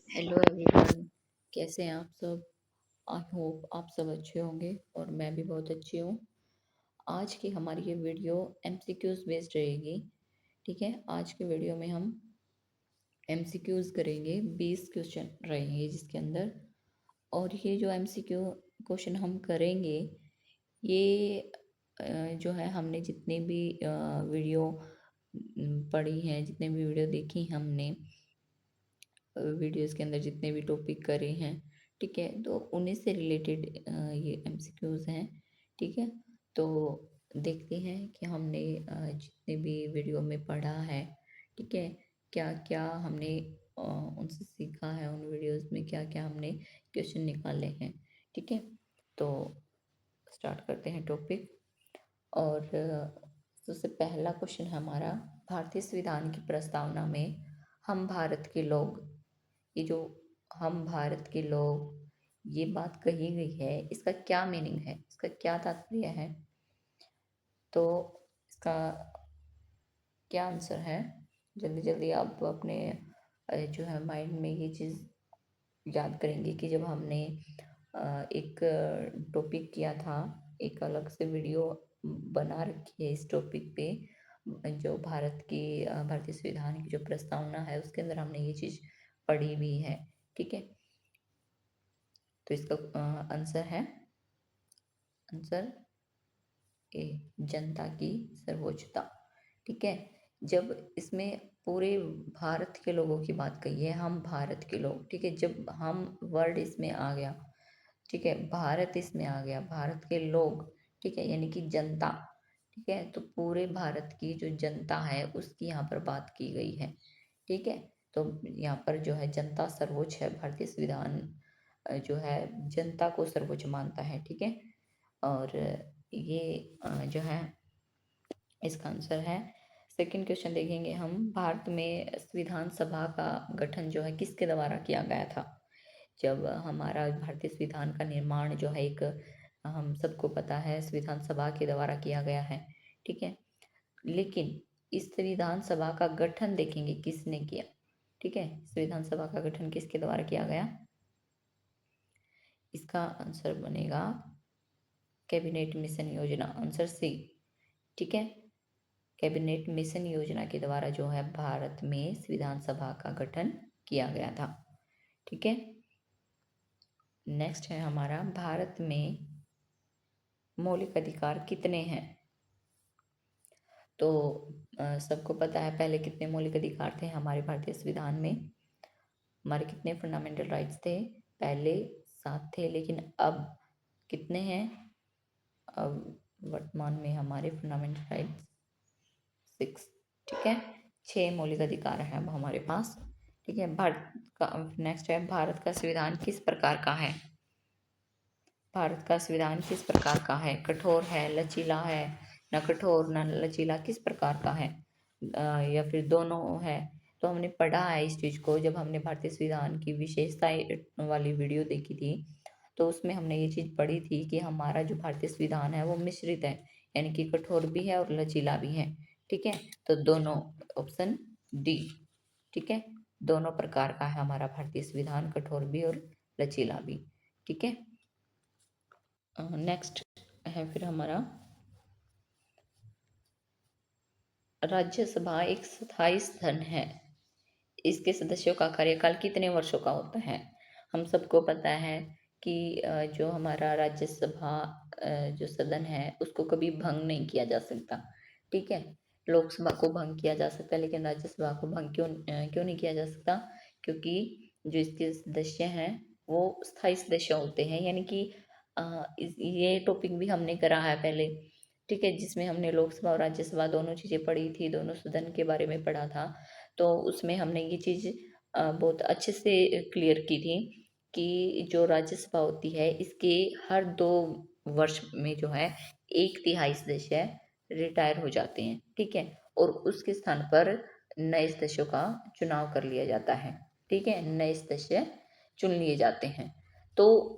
Hello everyone. कैसे हैं आप सब? आई होप आप सब अच्छे होंगे और मैं भी बहुत अच्छी हूँ। आज की हमारी ये वीडियो एमसीक्यूज बेस्ड रहेगी। ठीक है, आज के वीडियो में हम एमसीक्यूज करेंगे। 20 क्वेश्चन रहेंगे जिसके अंदर। और ये जो एमसीक्यू क्वेश्चन हम करेंगे, ये जो है हमने जितने भी वीडियो पढ़ी हैं, जितने भी वीडियो देखी हमने, वीडियोस के अंदर जितने भी टॉपिक करे हैं, ठीक है, तो उन्हीं से रिलेटेड ये एमसीक्यूज हैं। ठीक है, तो देखते हैं कि हमने जितने भी वीडियो में पढ़ा है, ठीक है, क्या क्या हमने उनसे सीखा है, उन वीडियोस में क्या क्या हमने क्वेश्चन निकाले हैं। ठीक है, तो स्टार्ट करते हैं टॉपिक। और सबसे पहला क्वेश्चन हमारा, भारतीय संविधान की प्रस्तावना में हम भारत के लोग, ये जो हम भारत के लोग, ये बात कही गई है, इसका क्या मीनिंग है, इसका क्या तात्पर्य है? तो इसका क्या आंसर है? जल्दी जल्दी आप अपने जो है माइंड में ये चीज़ याद करेंगे कि जब हमने एक टॉपिक किया था, एक अलग से वीडियो बना रखी है इस टॉपिक पे, जो भारतीय संविधान की जो प्रस्तावना है उसके अंदर हमने ये चीज़ पढ़ी भी है। ठीक है, तो इसका आंसर है, आंसर ए, जनता की सर्वोच्चता। ठीक है, जब इसमें पूरे भारत के लोगों की बात कही है, हम भारत के लोग, ठीक है, जब हम वर्ड इसमें आ गया, ठीक है, भारत इसमें आ गया, भारत के लोग, ठीक है, यानी कि जनता। ठीक है, तो पूरे भारत की जो जनता है उसकी यहाँ पर बात की गई है। ठीक है, तो यहाँ पर जो है जनता सर्वोच्च है। भारतीय संविधान जो है जनता को सर्वोच्च मानता है। ठीक है, और ये जो है इसका आंसर है। सेकंड क्वेश्चन देखेंगे हम, भारत में संविधान सभा का गठन जो है किसके द्वारा किया गया था? जब हमारा भारतीय संविधान का निर्माण जो है, एक हम सबको पता है, संविधान सभा के द्वारा किया गया है। ठीक है, लेकिन इस संविधान सभा का गठन देखेंगे किसने किया। ठीक है, संविधान सभा का गठन किसके द्वारा किया गया? इसका आंसर बनेगा कैबिनेट मिशन योजना, आंसर सी। ठीक है, कैबिनेट मिशन योजना के द्वारा जो है भारत में संविधान सभा का गठन किया गया था। ठीक है, नेक्स्ट है हमारा, भारत में मौलिक अधिकार कितने हैं? तो सबको पता है पहले कितने मौलिक अधिकार थे हमारे भारतीय संविधान में। हमारे कितने फंडामेंटल राइट्स थे? पहले 7 थे, लेकिन अब कितने हैं? अब वर्तमान में हमारे फंडामेंटल राइट्स 6। ठीक है, 6 मौलिक अधिकार हैं अब हमारे पास। ठीक है, भारत का नेक्स्ट है, भारत का संविधान किस प्रकार का है? भारत का संविधान किस प्रकार का है? कठोर है, लचीला है, न कठोर न लचीला, किस प्रकार का है? या फिर दोनों है? तो हमने पढ़ा है इस चीज़ को, जब हमने भारतीय संविधान की विशेषताएं वाली वीडियो देखी थी, तो उसमें हमने ये चीज़ पढ़ी थी कि हमारा जो भारतीय संविधान है वो मिश्रित है, यानी कि कठोर भी है और लचीला भी है। ठीक है, तो दोनों, ऑप्शन डी। ठीक है, दोनों प्रकार का है हमारा भारतीय संविधान, कठोर भी और लचीला भी। ठीक है, नेक्स्ट है फिर हमारा, राज्यसभा एक स्थायी सदन है, इसके सदस्यों का कार्यकाल कितने वर्षों का होता है? हम सबको पता है कि जो हमारा राज्यसभा जो सदन है उसको कभी भंग नहीं किया जा सकता। ठीक है, लोकसभा को भंग किया जा सकता है, लेकिन राज्यसभा को भंग क्यों नहीं किया जा सकता? क्योंकि जो इसके सदस्य हैं वो स्थायी सदस्य होते हैं, यानी कि ये टॉपिक भी हमने करा है पहले। ठीक है, जिसमें हमने लोकसभा और राज्यसभा दोनों चीज़ें पढ़ी थी, दोनों सदन के बारे में पढ़ा था। तो उसमें हमने ये चीज़ बहुत अच्छे से क्लियर की थी कि जो राज्यसभा होती है इसके हर 2 वर्ष में जो है 1/3 सदस्य रिटायर हो जाते हैं। ठीक है, और उसके स्थान पर नए सदस्यों का चुनाव कर लिया जाता है। ठीक है, नए सदस्य चुन लिए जाते हैं। तो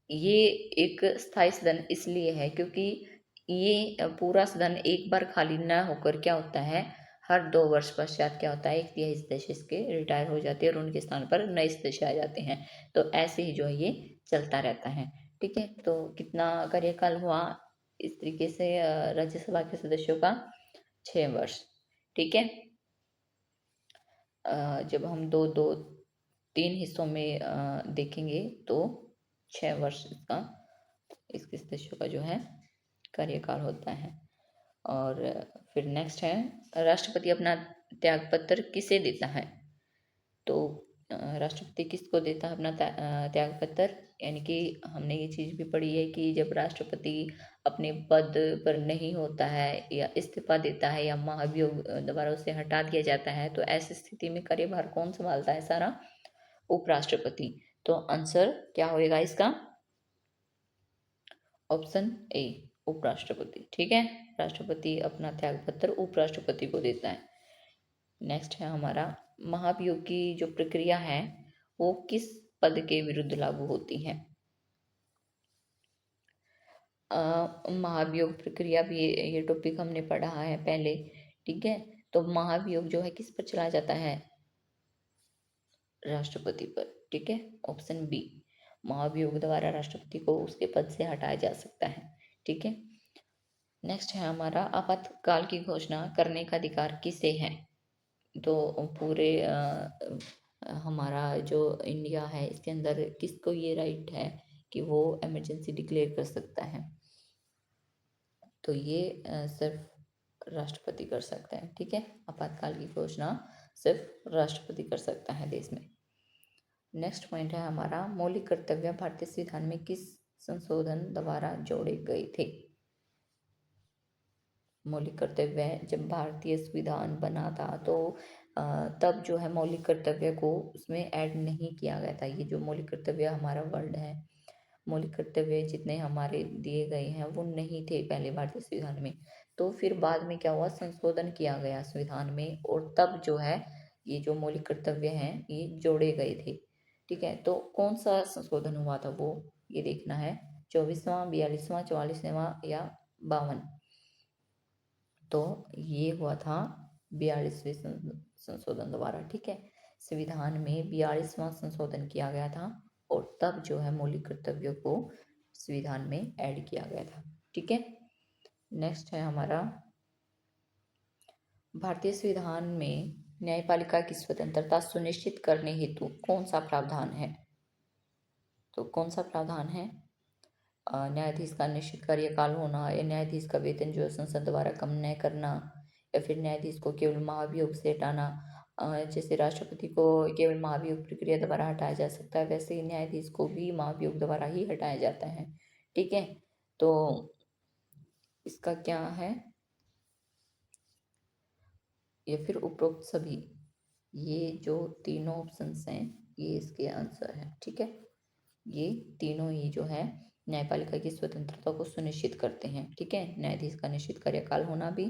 ये एक स्थायी सदन इसलिए है क्योंकि ये पूरा सदन एक बार खाली ना होकर क्या होता है, हर 2 वर्ष पश्चात क्या होता है, 1/3 सदस्य इसके रिटायर हो जाते हैं और उनके स्थान पर नए सदस्य आ जाते हैं। तो ऐसे ही जो है ये चलता रहता है। ठीक है? तो कितना कार्यकाल हुआ इस तरीके से राज्यसभा के सदस्यों का? 6 वर्ष। ठीक है? जब हम 2-2 3 हिस्सों में देखेंगे तो 6 वर्ष इसका इसके सदस्यों का जो है कार्यकाल होता है। और फिर नेक्स्ट है, राष्ट्रपति अपना त्यागपत्र किसे देता है? तो राष्ट्रपति किसको देता है अपना त्यागपत्र? यानी कि हमने ये चीज़ भी पढ़ी है कि जब राष्ट्रपति अपने पद पर नहीं होता है या इस्तीफा देता है या महाभियोग द्वारा उसे हटा दिया जाता है, तो ऐसी स्थिति में कार्यभार कौन संभालता है सारा? उपराष्ट्रपति। तो आंसर क्या होएगा इसका? ऑप्शन ए, उपराष्ट्रपति। ठीक है? राष्ट्रपति अपना त्यागपत्र उपराष्ट्रपति को देता है। नेक्स्ट है हमारा, महाभियोग की जो प्रक्रिया है वो किस पद के विरुद्ध लागू होती है? महाभियोग प्रक्रिया भी ये टॉपिक हमने पढ़ा है पहले। ठीक है? तो महाभियोग जो है किस पर चला जाता है? राष्ट्रपति पर। ठीक है? ऑप्शन बी, महाभियोग द्वारा राष्ट्रपति को उसके पद से हटाया जा सकता है। ठीक है? नेक्स्ट है हमारा, आपातकाल की घोषणा करने का अधिकार किसे है? तो पूरे हमारा जो इंडिया है इसके अंदर किसको ये राइट है कि वो इमरजेंसी डिक्लेयर कर सकता है? तो ये सिर्फ राष्ट्रपति कर सकता है। ठीक है? आपातकाल की घोषणा सिर्फ राष्ट्रपति कर सकता है देश में। नेक्स्ट पॉइंट है हमारा, मौलिक कर्तव्य भारतीय संविधान में किस संशोधन द्वारा जोड़े गए थे? मौलिक कर्तव्य जब भारतीय संविधान बना था तो तब जो है मौलिक कर्तव्य को उसमें ऐड नहीं किया गया था। ये जो मौलिक कर्तव्य हमारा वर्ड है, मौलिक कर्तव्य जितने हमारे दिए गए हैं वो नहीं थे पहले भारतीय संविधान में। तो फिर बाद में क्या हुआ, संशोधन किया गया संविधान में और तब जो है ये जो मौलिक कर्तव्य हैं ये जोड़े गए थे। ठीक है? तो कौन सा संशोधन हुआ था वो ये देखना है, 24वां, 42वां, 44वां या 52? तो ये हुआ था 42वें संशोधन द्वारा। ठीक है? संविधान में 42वां संशोधन किया गया था और तब जो है मौलिक कर्तव्यों को संविधान में ऐड किया गया था। ठीक है? नेक्स्ट है हमारा, भारतीय संविधान में न्यायपालिका की स्वतंत्रता सुनिश्चित करने हेतु कौन सा प्रावधान है? तो कौन सा प्रावधान है? न्यायाधीश का निश्चित कार्यकाल होना या न्यायाधीश का वेतन जो है संसद द्वारा कम न करना या फिर न्यायाधीश को केवल महाभियोग से हटाना। जैसे राष्ट्रपति को केवल महाभियोग प्रक्रिया द्वारा हटाया जा सकता है, वैसे ही न्यायाधीश को भी महाभियोग द्वारा ही हटाया जाता है। ठीक है? तो इसका क्या है, या फिर उपरोक्त सभी, ये जो तीनों ऑप्शंस हैं ये इसके आंसर हैं। ठीक है? ये तीनों ही जो है न्यायपालिका की स्वतंत्रता को सुनिश्चित करते हैं। ठीक है? न्यायाधीश का निश्चित कार्यकाल होना भी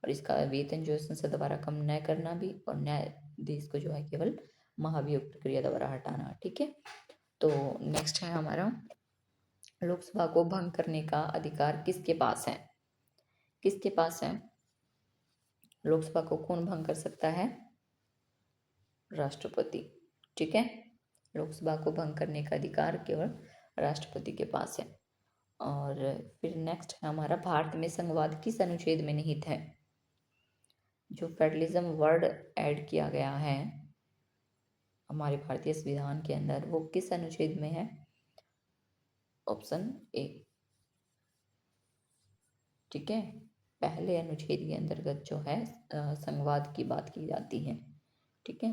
और इसका वेतन जो है संसद द्वारा कम न करना भी और न्यायाधीश को जो है केवल महाभियोग प्रक्रिया द्वारा हटाना। ठीक है? तो नेक्स्ट है हमारा, लोकसभा को भंग करने का अधिकार किसके पास है? किसके पास है? लोकसभा को कौन भंग कर सकता है? राष्ट्रपति। ठीक है? लोकसभा को भंग करने का अधिकार केवल राष्ट्रपति के पास है। और फिर नेक्स्ट है हमारा, भारत में संघवाद किस अनुच्छेद में निहित है? जो फेडरलिज्म वर्ड ऐड किया गया है हमारे भारतीय संविधान के अंदर वो किस अनुच्छेद में है? Option A. ठीक है? पहले अनुच्छेद के अंतर्गत जो है संघवाद की बात की जाती है। ठीक है?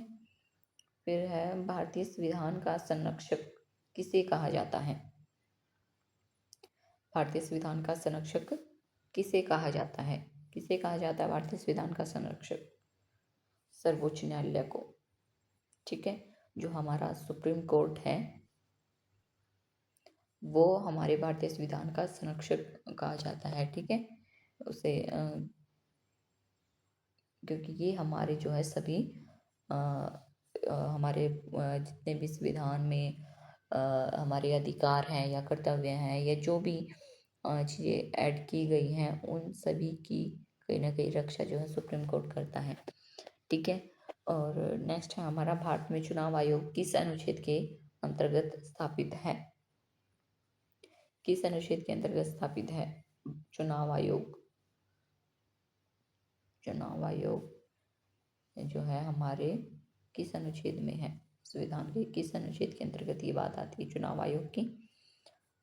फिर है, भारतीय संविधान का संरक्षक किसे कहा जाता है? भारतीय संविधान का संरक्षक किसे कहा जाता है? किसे कहा जाता है भारतीय संविधान का संरक्षक? सर्वोच्च न्यायालय को। ठीक है? जो हमारा सुप्रीम कोर्ट है वो हमारे भारतीय संविधान का संरक्षक कहा जाता है। ठीक है? उसे क्योंकि ये हमारे जो है सभी हमारे जितने भी संविधान में हमारे अधिकार हैं या कर्तव्य हैं या जो भी चीज़ें ऐड की गई हैं उन सभी की कहीं ना कहीं रक्षा जो है सुप्रीम कोर्ट करता है। ठीक है। और नेक्स्ट है हमारा, भारत में चुनाव आयोग किस अनुच्छेद के अंतर्गत स्थापित है? किस अनुच्छेद के अंतर्गत स्थापित है चुनाव आयोग? चुनाव आयोग जो है हमारे किस अनुच्छेद में है? संविधान के किस अनुच्छेद के अंतर्गत ये बात आती है चुनाव आयोग की?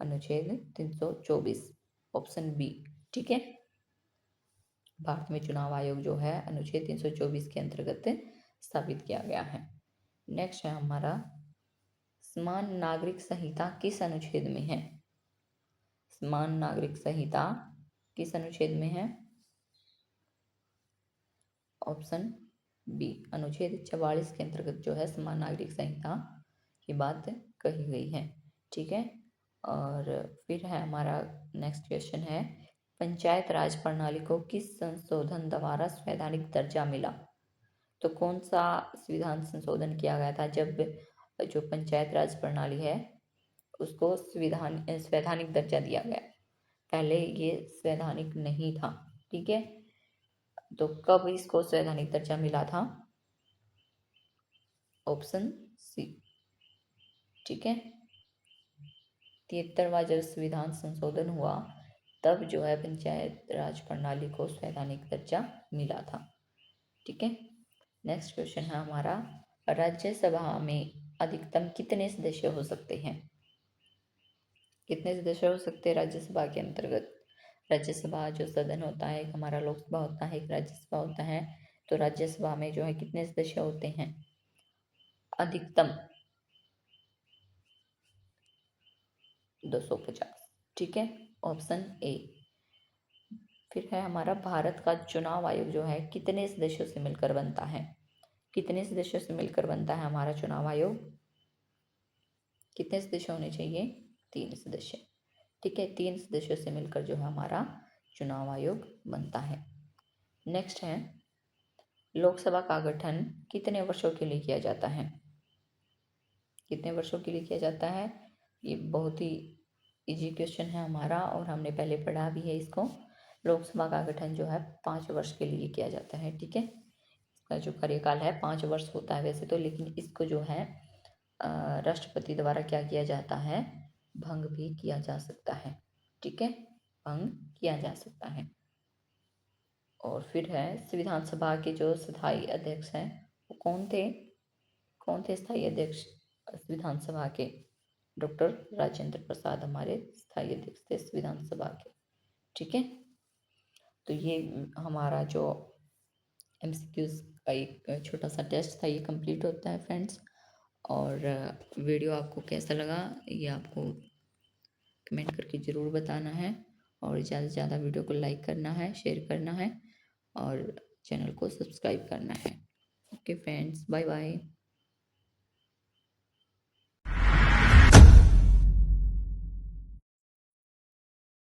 अनुच्छेद 324, ऑप्शन बी। ठीक है। भारत में चुनाव आयोग जो है अनुच्छेद 324 के अंतर्गत स्थापित किया गया है। नेक्स्ट है हमारा, समान नागरिक संहिता किस अनुच्छेद में है? समान नागरिक संहिता किस अनुच्छेद में है? ऑप्शन बी, अनुच्छेद 44 के अंतर्गत जो है समान नागरिक संहिता की बात कही गई है। ठीक है। और फिर है हमारा नेक्स्ट क्वेश्चन है, पंचायत राज प्रणाली को किस संशोधन द्वारा संवैधानिक दर्जा मिला? तो कौन सा संविधान संशोधन किया गया था जब जो पंचायत राज प्रणाली है उसको संवैधानिक दर्जा दिया गया? पहले ये संवैधानिक नहीं था। ठीक है। तो कब इसको संवैधानिक दर्जा मिला था? Option C. ठीक है। 73वां जब संविधान संशोधन हुआ तब जो है पंचायत राज प्रणाली को संवैधानिक दर्जा मिला था। ठीक है। नेक्स्ट क्वेश्चन है हमारा, राज्यसभा में अधिकतम कितने सदस्य हो सकते हैं? कितने सदस्य हो सकते हैं राज्यसभा के अंतर्गत? राज्यसभा जो सदन होता है, एक हमारा लोकसभा होता है, एक राज्यसभा होता है। तो राज्यसभा में जो है कितने सदस्य होते हैं? अधिकतम 250। ठीक है। Option A. फिर है हमारा, भारत का चुनाव आयोग जो है कितने सदस्यों से मिलकर बनता है? कितने सदस्यों से मिलकर बनता है हमारा चुनाव आयोग? कितने सदस्य होने चाहिए? 3 सदस्य। ठीक है। 3 सदस्यों से मिलकर जो है हमारा चुनाव आयोग बनता है। नेक्स्ट है, लोकसभा का गठन कितने वर्षों के लिए किया जाता है? कितने वर्षों के लिए किया जाता है? ये बहुत ही इजी क्वेश्चन है हमारा और हमने पहले पढ़ा भी है इसको। लोकसभा का गठन जो है 5 वर्ष के लिए किया जाता है। ठीक है। इसका जो कार्यकाल है 5 वर्ष होता है वैसे तो, लेकिन इसको जो है राष्ट्रपति द्वारा क्या किया जाता है? भंग भी किया जा सकता है। ठीक है। भंग किया जा सकता है। और फिर है, संविधान सभा के जो स्थायी अध्यक्ष हैं वो कौन थे? कौन थे स्थायी अध्यक्ष संविधान सभा के? डॉक्टर राजेंद्र प्रसाद हमारे स्थायी अध्यक्ष थे संविधान सभा के। ठीक है। तो ये हमारा जो एमसीक्यूज का एक छोटा सा टेस्ट था ये कंप्लीट होता है फ्रेंड्स। और वीडियो आपको कैसा लगा ये आपको कमेंट करके ज़रूर बताना है। और ज़्यादा से ज़्यादा वीडियो को लाइक करना है, शेयर करना है और चैनल को सब्सक्राइब करना है। Okay friends, bye bye.